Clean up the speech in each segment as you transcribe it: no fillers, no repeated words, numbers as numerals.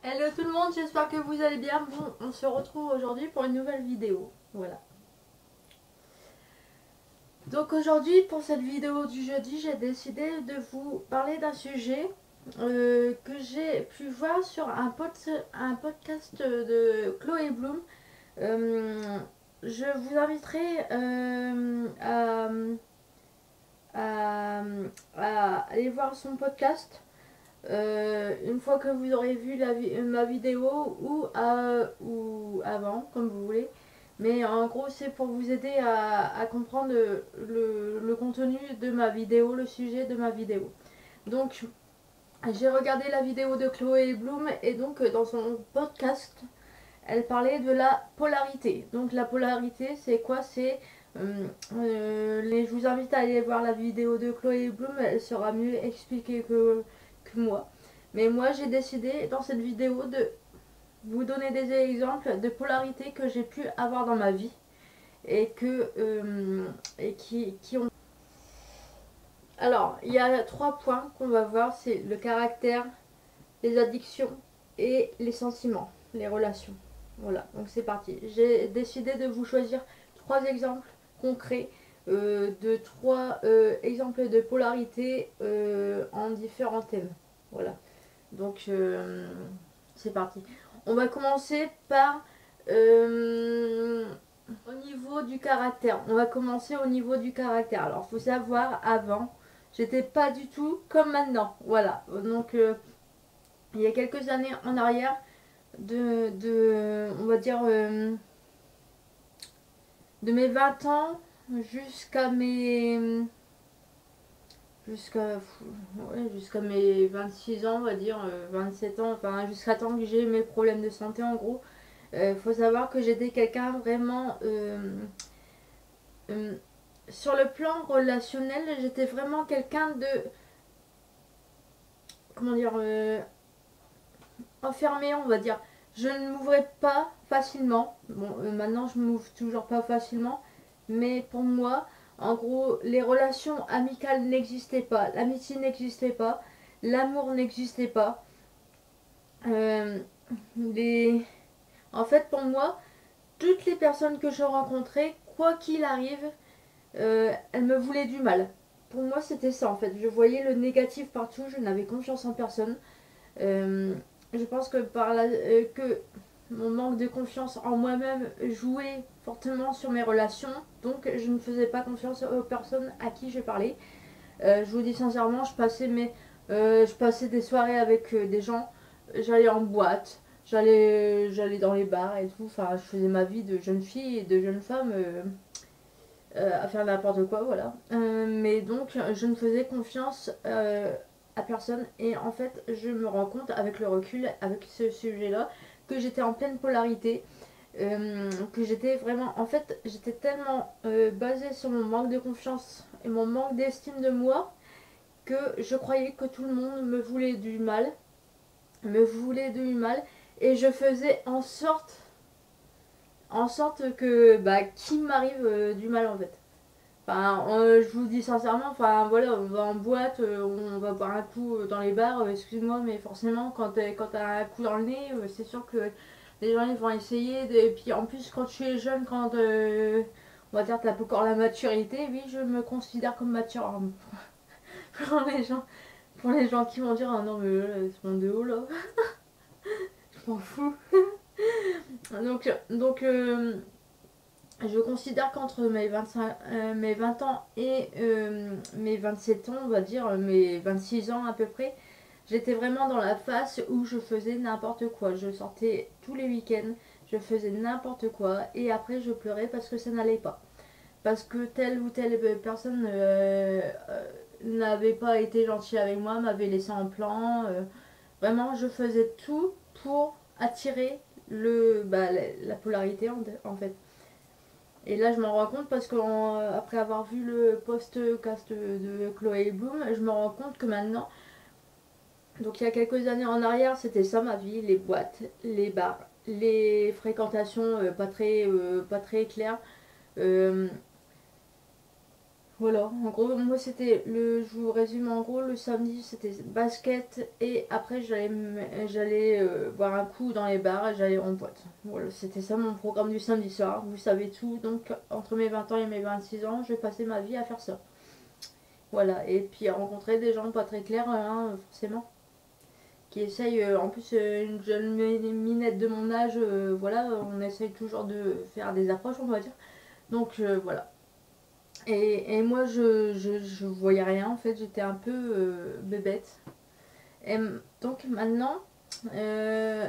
Hello tout le monde, j'espère que vous allez bien. Bon, on se retrouve aujourd'hui pour une nouvelle vidéo. Voilà. Donc aujourd'hui, pour cette vidéo du jeudi, j'ai décidé de vous parler d'un sujet que j'ai pu voir sur un podcast de Chloé Bloom. Je vous inviterai à, à aller voir son podcast. Une fois que vous aurez vu ma vidéo ou avant, comme vous voulez. Mais en gros, c'est pour vous aider à comprendre le contenu de ma vidéo, le sujet de ma vidéo. Donc, j'ai regardé la vidéo de Chloé Bloom et donc dans son podcast, elle parlait de la polarité. Donc, la polarité, c'est quoi? Je vous invite à aller voir la vidéo de Chloé Bloom, elle sera mieux expliquée que moi. Mais moi, j'ai décidé dans cette vidéo de vous donner des exemples de polarité que j'ai pu avoir dans ma vie et qui ont. Alors, il y a 3 points qu'on va voir, c'est le caractère, les addictions et les sentiments, les relations. Voilà, donc c'est parti. J'ai décidé de vous choisir 3 exemples concrets de 3 exemples de polarité en différents thèmes. Voilà, donc c'est parti. On va commencer par au niveau du caractère. On va commencer au niveau du caractère. Alors, faut savoir, avant, j'étais pas du tout comme maintenant. Voilà, donc il y a quelques années en arrière, on va dire, de mes 20 ans jusqu'à mes jusqu'à jusqu'à mes 26 ans, on va dire 27 ans, enfin jusqu'à temps que j'ai mes problèmes de santé en gros. Faut savoir que j'étais quelqu'un vraiment euh, sur le plan relationnel, j'étais vraiment quelqu'un de comment dire enfermé, on va dire. Je ne m'ouvrais pas facilement. Bon, maintenant je m'ouvre toujours pas facilement, mais pour moi, en gros, les relations amicales n'existaient pas, l'amitié n'existait pas, l'amour n'existait pas. Euh, les... En fait, pour moi, toutes les personnes que je rencontrais, quoi qu'il arrive, elles me voulaient du mal. Pour moi, c'était ça en fait. Je voyais le négatif partout, je n'avais confiance en personne. Euh, je pense que mon manque de confiance en moi-même jouait fortement sur mes relations, donc je ne faisais pas confiance aux personnes à qui je parlais. Je vous dis sincèrement, je passais des soirées avec des gens, j'allais en boîte, j'allais dans les bars et tout, enfin je faisais ma vie de jeune fille et de jeune femme à faire n'importe quoi, voilà. Mais donc je ne faisais confiance à personne et en fait je me rends compte avec le recul, avec ce sujet-là, que j'étais en pleine polarité. Que j'étais vraiment, en fait, j'étais tellement basée sur mon manque de confiance et mon manque d'estime de moi que je croyais que tout le monde me voulait du mal, et je faisais en sorte que bah, qu'il m'arrive du mal en fait. Enfin, je vous dis sincèrement, enfin voilà, on va en boîte, on va boire un coup dans les bars, excuse-moi, mais forcément quand t'as un coup dans le nez, c'est sûr que les gens ils vont essayer. Et puis en plus quand tu es jeune, quand on va dire t'as pas encore la maturité, oui je me considère comme mature. Alors, pour les gens, pour les gens qui vont dire ah non mais là, c'est mon de haut là, je m'en fous. Donc je considère qu'entre mes 20 ans et mes 27 ans, on va dire mes 26 ans à peu près, j'étais vraiment dans la phase où je faisais n'importe quoi. Je sortais tous les week-ends, je faisais n'importe quoi et après je pleurais parce que ça n'allait pas. Parce que telle ou telle personne n'avait pas été gentille avec moi, m'avait laissé en plan. Vraiment, je faisais tout pour attirer la polarité en fait. Et là, je m'en rends compte parce qu'après avoir vu le podcast de Chloé Bloom, je me rends compte que maintenant, donc il y a quelques années en arrière, c'était ça ma vie, les boîtes, les bars, les fréquentations pas très claires. Euh, Voilà, en gros, moi c'était je vous résume en gros, le samedi c'était basket et après j'allais boire un coup dans les bars et j'allais en boîte. Voilà, c'était ça mon programme du samedi soir, vous savez tout. Donc entre mes 20 ans et mes 26 ans, je passais ma vie à faire ça. Voilà, et puis à rencontrer des gens pas très clairs, hein, forcément, qui essayent, en plus une jeune minette de mon âge, voilà, on essaye toujours de faire des approches, on va dire. Donc voilà. Et moi, je voyais rien, en fait, j'étais un peu bébête. Et donc maintenant,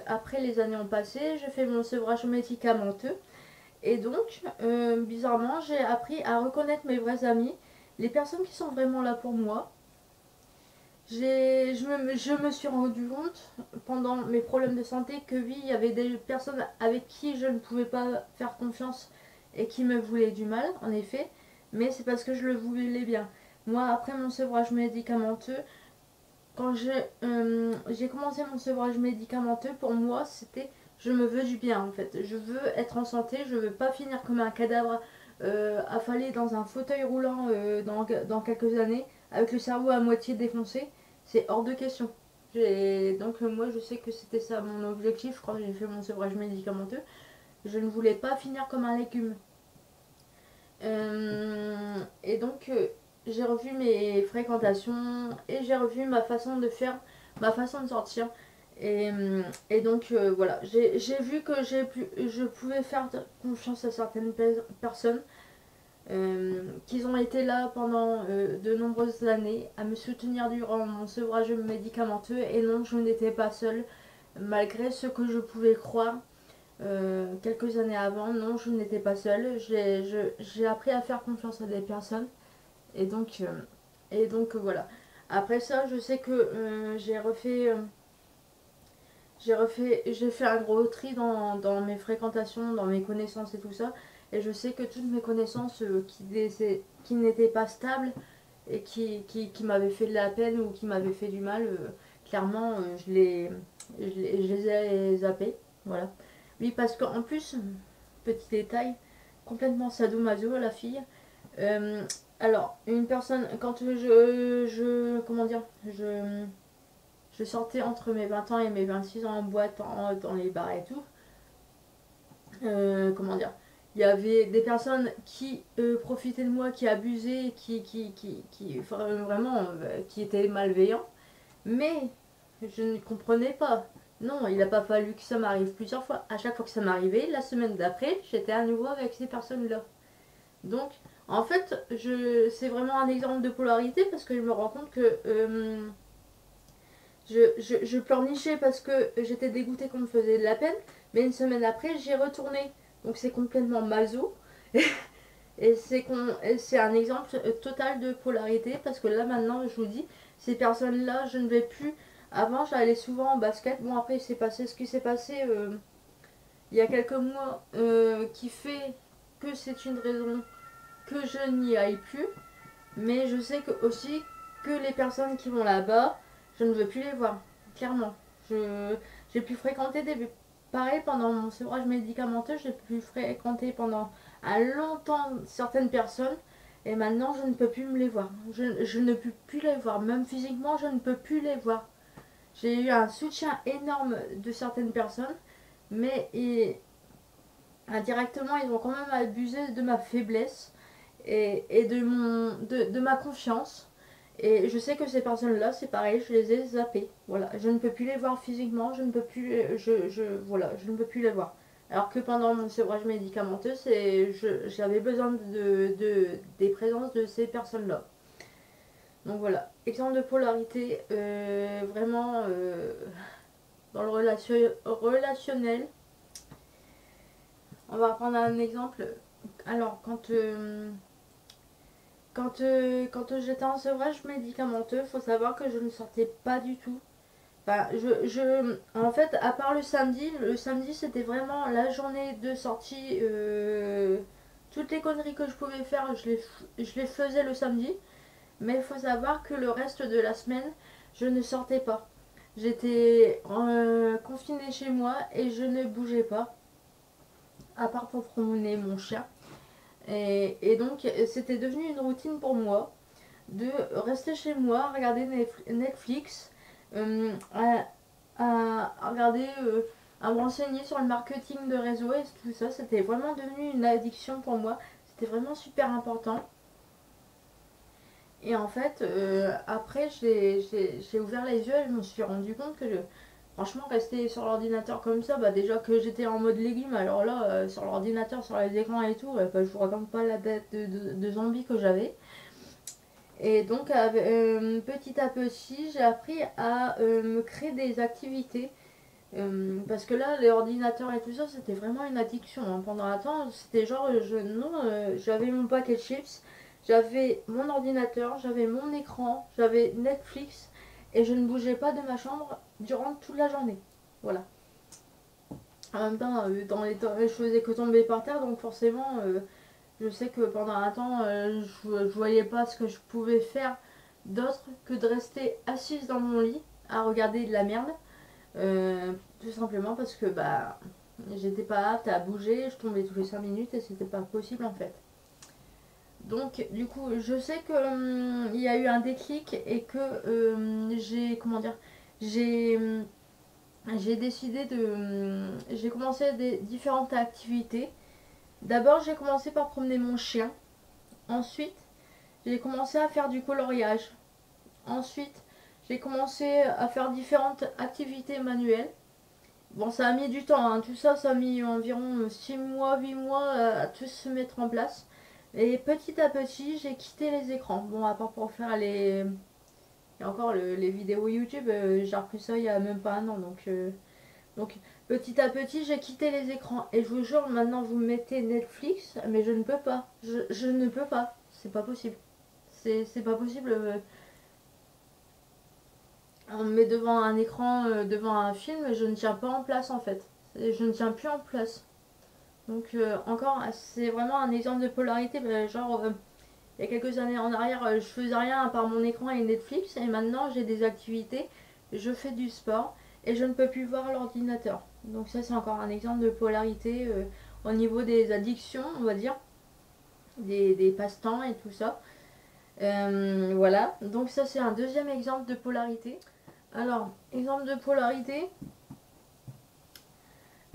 après les années ont passé, j'ai fait mon sevrage médicamenteux. Et donc, bizarrement, j'ai appris à reconnaître mes vrais amis, les personnes qui sont vraiment là pour moi. Je me suis rendu compte pendant mes problèmes de santé que oui, il y avait des personnes avec qui je ne pouvais pas faire confiance et qui me voulaient du mal, en effet, mais c'est parce que je le voulais bien. Moi, après mon sevrage médicamenteux, quand j'ai commencé mon sevrage médicamenteux, pour moi, c'était je me veux du bien en fait. Je veux être en santé, je veux pas finir comme un cadavre affalé dans un fauteuil roulant dans quelques années, avec le cerveau à moitié défoncé. C'est hors de question. Donc moi je sais que c'était ça mon objectif quand j'ai fait mon sevrage médicamenteux. Je ne voulais pas finir comme un légume. Et donc j'ai revu mes fréquentations et j'ai revu ma façon de faire, ma façon de sortir. Et, et donc voilà, j'ai vu que je pouvais faire confiance à certaines personnes qui ont été là pendant de nombreuses années à me soutenir durant mon sevrage médicamenteux. Et non, je n'étais pas seule, malgré ce que je pouvais croire quelques années avant. Non, je n'étais pas seule. J'ai appris à faire confiance à des personnes. Et donc voilà. Après ça, je sais que j'ai fait un gros tri dans mes fréquentations, dans mes connaissances et tout ça. Et je sais que toutes mes connaissances qui n'étaient pas stables et qui m'avaient fait de la peine ou qui m'avaient fait du mal, clairement, je les ai zappées. Voilà. Oui, parce qu'en plus, petit détail, complètement sadomaso, la fille. Euh, alors, une personne, quand comment dire, je sortais entre mes 20 ans et mes 26 ans en boîte, dans les bars et tout. Comment dire, il y avait des personnes qui profitaient de moi, qui abusaient, enfin, vraiment, qui étaient malveillants. Mais je ne comprenais pas. Non, il n'a pas fallu que ça m'arrive plusieurs fois. À chaque fois que ça m'arrivait, la semaine d'après, j'étais à nouveau avec ces personnes-là. Donc, en fait, c'est vraiment un exemple de polarité parce que je me rends compte que je pleurnichais parce que j'étais dégoûtée qu'on me faisait de la peine, mais une semaine après, j'y retourné. Donc c'est complètement maso. Et c'est un exemple total de polarité parce que là maintenant, je vous dis, ces personnes-là, je ne vais plus. Avant, j'allais souvent en basket. Bon, après, il s'est passé ce qui s'est passé il y a quelques mois qui fait que c'est une raison que je n'y aille plus. Mais je sais que aussi que les personnes qui vont là-bas, je ne veux plus les voir. Clairement. J'ai pu fréquenter des. Pareil, pendant mon sevrage médicamenteux, j'ai pu fréquenter pendant un longtemps certaines personnes. Et maintenant, je ne peux plus me les voir. Je ne peux plus les voir. Même physiquement, je ne peux plus les voir. J'ai eu un soutien énorme de certaines personnes. Mais indirectement, ils ont quand même abusé de ma faiblesse et de ma confiance. Et je sais que ces personnes-là, c'est pareil, je les ai zappées. Voilà, je ne peux plus les voir physiquement, je ne peux plus, voilà, je ne peux plus les voir. Alors que pendant mon sevrage médicamenteux, j'avais besoin des présences de ces personnes-là. Donc voilà, exemple de polarité, vraiment dans le relationnel. On va prendre un exemple. Alors, quand j'étais en sevrage médicamenteux, faut savoir que je ne sortais pas du tout. Enfin, en fait, à part le samedi c'était vraiment la journée de sortie. Toutes les conneries que je pouvais faire, je les faisais le samedi. Mais il faut savoir que le reste de la semaine, je ne sortais pas. J'étais confinée chez moi et je ne bougeais pas, à part pour promener mon chien. Et donc c'était devenu une routine pour moi de rester chez moi, regarder Netflix, à regarder, à me renseigner sur le marketing de réseau et tout ça. C'était vraiment devenu une addiction pour moi. C'était vraiment super important. Et en fait, après, j'ai ouvert les yeux et je me suis rendu compte que franchement, rester sur l'ordinateur comme ça, bah déjà que j'étais en mode légume, alors là, sur l'ordinateur, sur les écrans et tout, bah, je vous raconte pas la tête de zombie que j'avais. Et donc, petit à petit, j'ai appris à me créer des activités. Parce que là, les ordinateurs et tout ça, c'était vraiment une addiction, hein. Pendant un temps, c'était genre, non, j'avais mon paquet de chips, j'avais mon ordinateur, j'avais mon écran, j'avais Netflix, et je ne bougeais pas de ma chambre durant toute la journée. Voilà. En même temps, dans les temps, je faisais que tomber par terre, donc forcément, je sais que pendant un temps, je voyais pas ce que je pouvais faire d'autre que de rester assise dans mon lit à regarder de la merde. Tout simplement parce que bah j'étais pas apte à bouger, je tombais tous les 5 minutes et c'était pas possible en fait. Donc du coup je sais que il y a eu un déclic et que j'ai comment dire j'ai j'ai décidé de j'ai commencé des différentes activités. D'abord j'ai commencé par promener mon chien. Ensuite j'ai commencé à faire du coloriage. Ensuite j'ai commencé à faire différentes activités manuelles. Bon, ça a mis du temps, hein. Tout ça, ça a mis environ 6 mois, 8 mois à tout se mettre en place. Et petit à petit, j'ai quitté les écrans. Bon, à part pour faire les... Et encore, les vidéos YouTube, j'ai repris ça il y a même pas un an. Donc petit à petit, j'ai quitté les écrans. Et je vous jure, maintenant, vous mettez Netflix, mais je ne peux pas. Je ne peux pas. C'est pas possible. C'est pas possible. On me met devant un écran, devant un film, je ne tiens pas en place en fait. Je ne tiens plus en place. Donc encore, c'est vraiment un exemple de polarité. Bah, genre, il y a quelques années en arrière, je faisais rien à part mon écran et Netflix. Et maintenant, j'ai des activités, je fais du sport et je ne peux plus voir l'ordinateur. Donc ça, c'est encore un exemple de polarité au niveau des addictions, on va dire, des passe-temps et tout ça. Voilà, donc ça, c'est un deuxième exemple de polarité. Alors, exemple de polarité.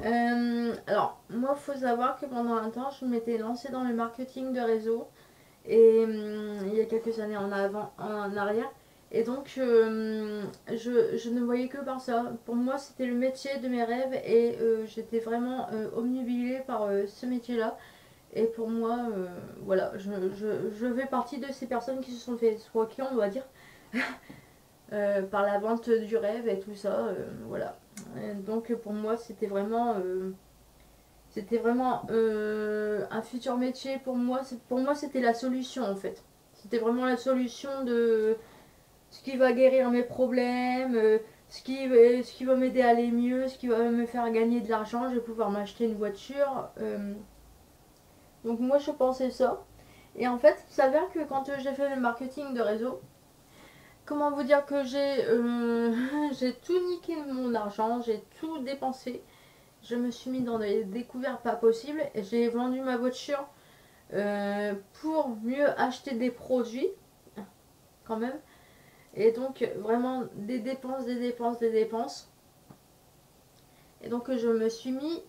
Alors, moi, il faut savoir que pendant un temps, je m'étais lancée dans le marketing de réseau. Et il y a quelques années en arrière. Et donc, je ne voyais que par ça. Pour moi, c'était le métier de mes rêves. Et j'étais vraiment obnubilée par ce métier-là. Et pour moi, voilà, je fais partie de ces personnes qui se sont fait escroquer, on doit dire. Par la vente du rêve et tout ça, voilà. Et donc pour moi c'était vraiment un futur métier pour moi. Pour moi c'était la solution en fait. C'était vraiment la solution de ce qui va guérir mes problèmes, ce qui va m'aider à aller mieux, ce qui va me faire gagner de l'argent. Je vais pouvoir m'acheter une voiture. Donc moi je pensais ça. Et en fait, il s'avère que quand j'ai fait le marketing de réseau, comment vous dire que j'ai tout niqué mon argent, j'ai tout dépensé. Je me suis mis dans des découvertes pas possibles. J'ai vendu ma voiture pour mieux acheter des produits, quand même. Et donc, vraiment, des dépenses, des dépenses, des dépenses. Et donc, je me suis mis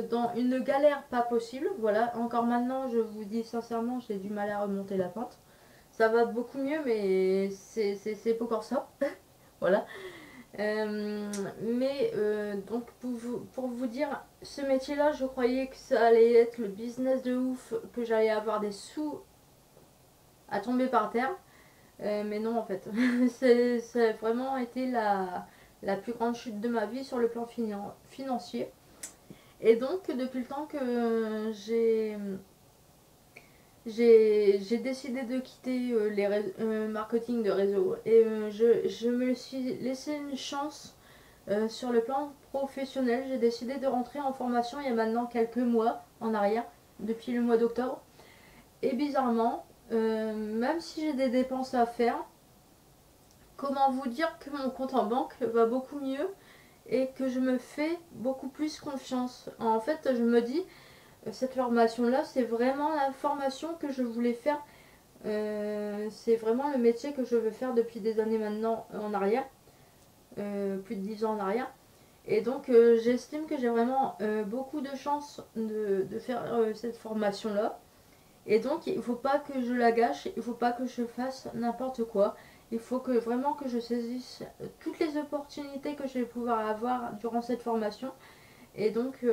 dans une galère pas possible. Voilà, encore maintenant, je vous dis sincèrement, j'ai du mal à remonter la pente. Ça va beaucoup mieux, mais c'est pas encore ça. Voilà. Mais donc pour vous dire, ce métier-là, je croyais que ça allait être le business de ouf, que j'allais avoir des sous à tomber par terre. Mais non, en fait. Ça a vraiment été la plus grande chute de ma vie sur le plan financier. Et donc, depuis le temps que j'ai décidé de quitter les marketing de réseau et je me suis laissé une chance sur le plan professionnel. J'ai décidé de rentrer en formation il y a maintenant quelques mois en arrière, depuis le mois d'octobre. Et bizarrement, même si j'ai des dépenses à faire, comment vous dire que mon compte en banque va beaucoup mieux et que je me fais beaucoup plus confiance. En fait, je me dis, cette formation-là, c'est vraiment la formation que je voulais faire. C'est vraiment le métier que je veux faire depuis des années maintenant en arrière, plus de 10 ans en arrière. Et donc j'estime que j'ai vraiment beaucoup de chance de faire cette formation-là. Et donc il ne faut pas que je la gâche, il ne faut pas que je fasse n'importe quoi. Il faut que vraiment que je saisisse toutes les opportunités que je vais pouvoir avoir durant cette formation. Et donc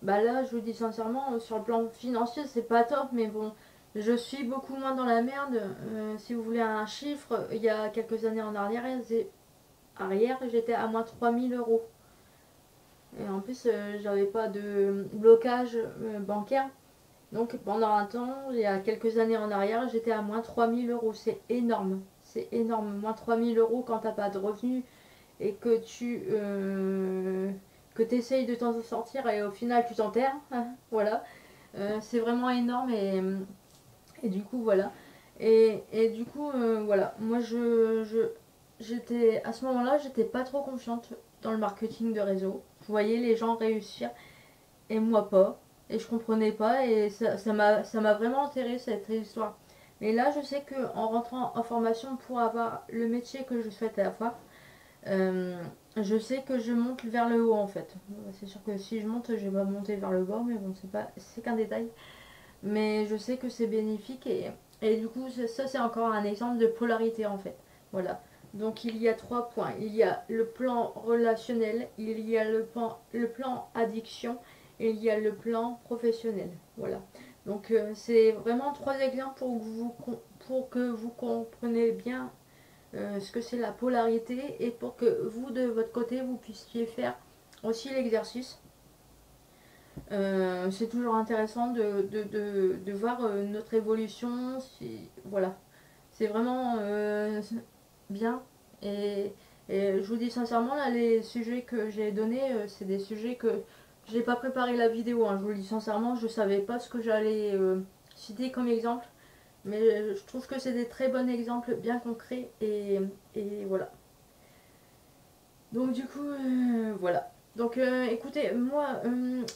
bah là, je vous dis sincèrement, sur le plan financier, c'est pas top, mais bon, je suis beaucoup moins dans la merde. Si vous voulez un chiffre, il y a quelques années en arrière, j'étais à moins 3 000 euros. Et en plus, j'avais pas de blocage bancaire. Donc pendant un temps, il y a quelques années en arrière, j'étais à moins 3 000 euros. C'est énorme. C'est énorme. Moins 3 000 euros quand t'as pas de revenus et que tu essayes de t'en sortir et au final tu t'enterres. Voilà. C'est vraiment énorme et du coup voilà. Et du coup voilà. Moi j'étais à ce moment-là, j'étais pas trop confiante dans le marketing de réseau. Je voyais les gens réussir et moi pas. Et je comprenais pas et ça m'a vraiment enterré cette histoire. Mais là, je sais que en rentrant en formation pour avoir le métier que je souhaite avoir, je sais que je monte vers le haut en fait. C'est sûr que si je monte, je vais pas monter vers le bas, mais bon, c'est qu'un détail. Mais je sais que c'est bénéfique et du coup, ça c'est encore un exemple de polarité en fait. Voilà. Donc il y a 3 points. Il y a le plan relationnel, il y a le plan addiction et il y a le plan professionnel. Voilà. Donc c'est vraiment 3 exemples pour que vous compreniez bien ce que c'est la polarité et pour que vous de votre côté vous puissiez faire aussi l'exercice. C'est toujours intéressant de voir notre évolution. Voilà, c'est vraiment bien. Et, et je vous dis sincèrement, là, les sujets que j'ai donnés, c'est des sujets que je n'ai pas préparé la vidéo. Hein, je vous le dis sincèrement, je ne savais pas ce que j'allais citer comme exemple. Mais je trouve que c'est des très bons exemples bien concrets et voilà. Donc du coup, voilà. Donc écoutez, moi,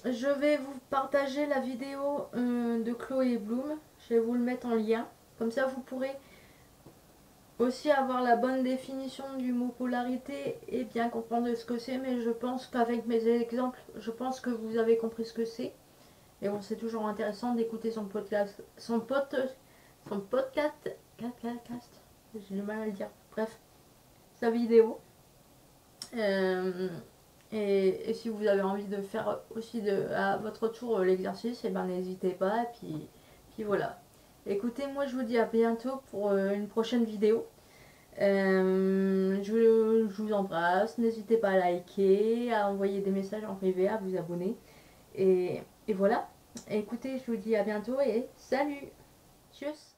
je vais vous partager la vidéo de Chloé Bloom. Je vais vous le mettre en lien. Comme ça, vous pourrez aussi avoir la bonne définition du mot polarité et bien comprendre ce que c'est. Mais je pense qu'avec mes exemples, je pense que vous avez compris ce que c'est. Et bon, c'est toujours intéressant d'écouter son podcast, son podcast, j'ai du mal à le dire. Bref, sa vidéo. Euh, et si vous avez envie de faire aussi à votre tour l'exercice, et ben n'hésitez pas. Et puis voilà. Écoutez, moi je vous dis à bientôt pour une prochaine vidéo. Je vous embrasse. N'hésitez pas à liker, à envoyer des messages en privé, à vous abonner. Et voilà. Écoutez, je vous dis à bientôt et salut. Tchuss.